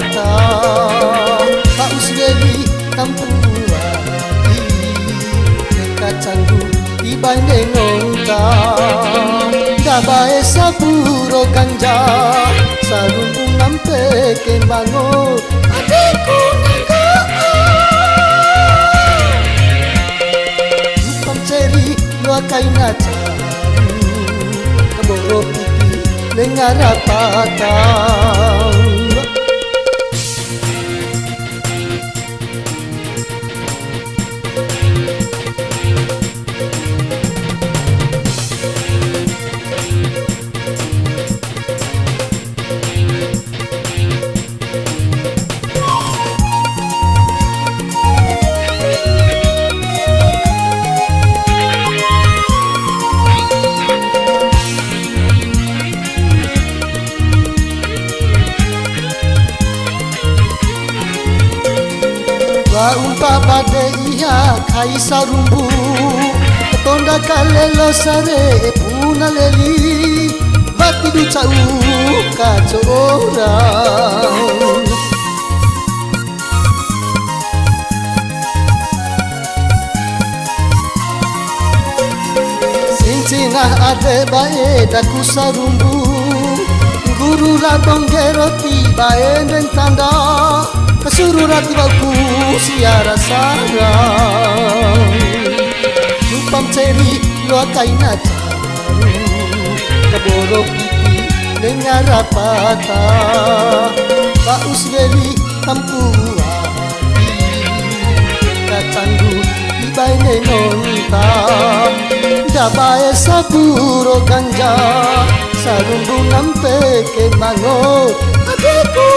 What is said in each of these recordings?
patah Pak Usgeli tampuai dekat canggu di bandeng ontang Dabae saburo ganja sarumbung nampe kembango adikku nagaan Lupang ceri luakai nacaru keboro pipi lengar patang Umpa bade iya kai sarumbu Ketonda kalelo sare puna leli Bati du cau kaco orang Sincinah ade bae daku sarumbu Guru labong geroti bae dan tanda Kesuruh rati baku siara sarang Lupam ceri luakai nacaru Keboro pipi lengar patah Pak Usgeli tampuai kacanggu di bandeng ontang Dabae saburo ganja sarumbung nampe kembango adikku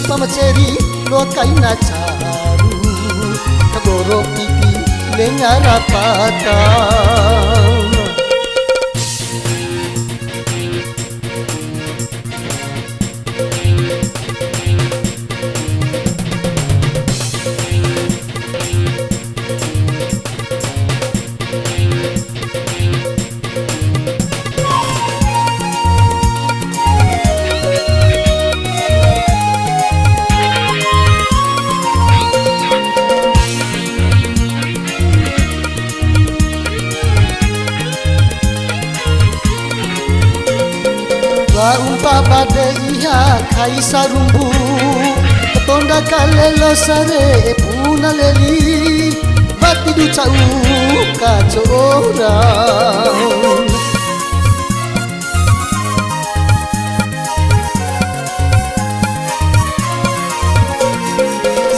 Pama ceri luakai nacaru keboro pipi lengar patah Umpa bade iya kai sarumbu Ketonda kalelo sare puna leli Bati du cau kaco orang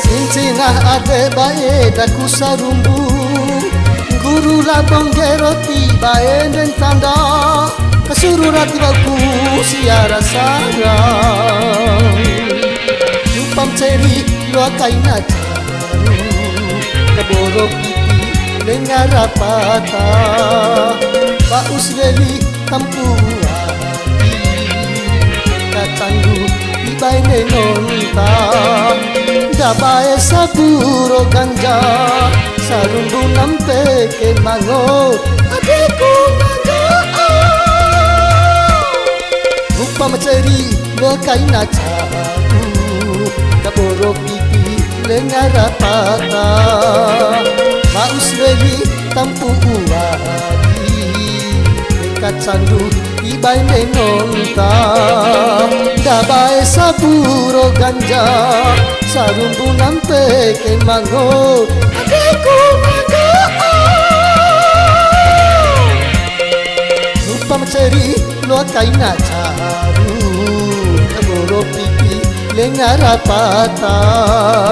Sincinah ade bae daku sarumbu Guru labong geroti bae dan tanda Kesuruh rati baku siara sarang Lupam ceri luakai nacaru Keboro pipi lengar patah Pak Usgeli tampuai kacanggu di bandeng ontang Dabae saburo ganja sarumbung nampe kembango adikku Upama ceri luakai nacaru Keboro pipi lengar patah Pak Usgeli tampuai dekat canggu di bandeng ontang Dabae saburo ganja sarumbung nampe kembango adikku nagaan Upama ceri luakai nacaru keboro pipi lengar patah